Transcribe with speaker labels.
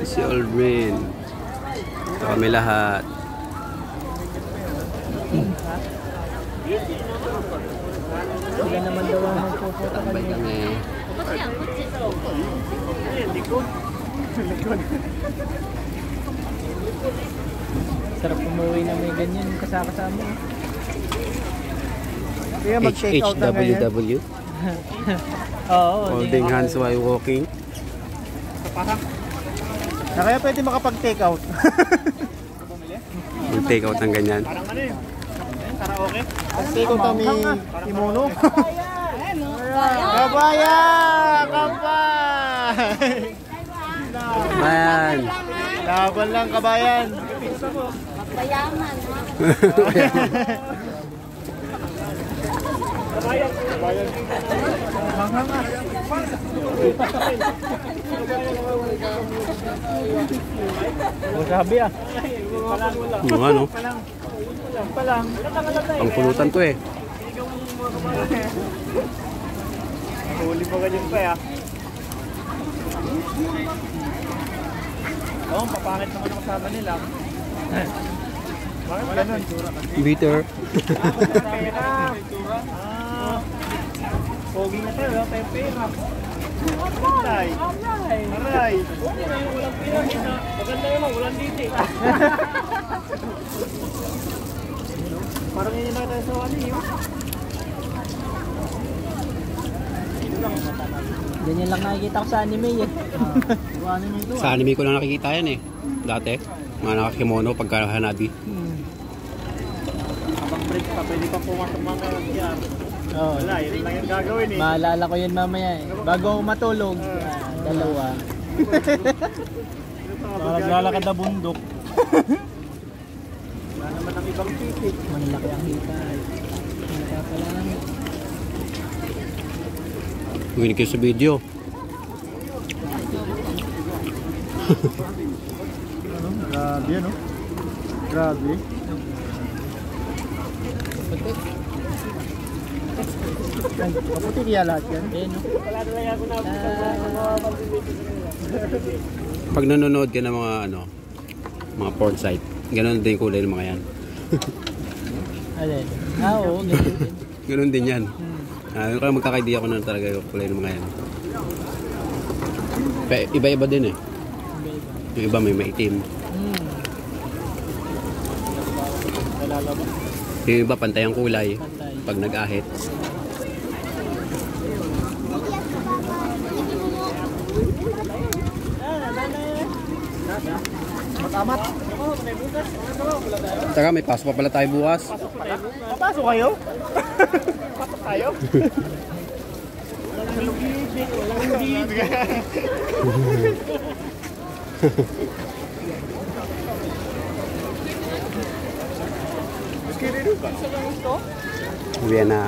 Speaker 1: Si Aldrin. Ito kami lahat.
Speaker 2: Sila naman daw ang magpupunta
Speaker 1: Tambay kami.
Speaker 2: Sarap umuwi na may ganyan kasama-kasama. Kaya mag-take out na ngayon.
Speaker 1: HHWW.
Speaker 2: Oo.
Speaker 1: Holding hands while walking.
Speaker 2: Na kaya pwede makapag-take out.
Speaker 1: Mag-take out ng ganyan.
Speaker 3: Parang ano yun? Karaoke?
Speaker 2: Take out kami kimono. Kabaya! Kabay!
Speaker 1: Ayan.
Speaker 2: Laban lang kabayan.
Speaker 4: Bayaman.
Speaker 2: Sabi ah.
Speaker 1: Ano? Pangpulutan to eh.
Speaker 3: Huli pa ganyan pa ya. Oo, papangit naman ang kasama nila. Bakit ganun?
Speaker 1: Bitter.
Speaker 3: Pogi na tayo, wala tayong pera. Aray! Aray! Walang pera. Maganda naman, walang diti. Parang yun na tayo sa ano yun.
Speaker 2: Ganyan lang nakikita ko sa anime eh.
Speaker 1: Sa anime ko lang nakikita yan eh. Dati. Mga nakakimono pagka Hanabi.
Speaker 3: Kapag break pa, pwede pa pumasok mga kaya.
Speaker 2: Oo.
Speaker 3: Wala, yun lang yung gagawin eh.
Speaker 2: Maalala ko yun mamaya eh. Bago ako matulog. Dalawa.
Speaker 3: Naglalakad na bundok. Wala naman ang ibang titik.
Speaker 2: Malaki ang hita. Malaki.
Speaker 1: Huwinig kayo sa video.
Speaker 3: Grabe ano? Grabe.
Speaker 2: Kaputi kaya lahat yan.
Speaker 3: Wala na lang ako na.
Speaker 1: Pag nanonood ka ng mga ano, mga porn site, ganoon din yung kulay ng mga yan.
Speaker 2: Alin? Oo.
Speaker 1: Ganoon din yan. Kaya magkaka-idea ko na talaga yung kulay ng mga yan. Iba-iba din eh. Yung iba may maitim. Yung iba pantay ang kulay pag nag-ahit.
Speaker 3: Matamat.
Speaker 1: Saka may pasok pa pala tayo bukas.
Speaker 3: Papasok kayo? Pasok tayo? Walang lubibig, walang lubibig.
Speaker 1: Uwi na.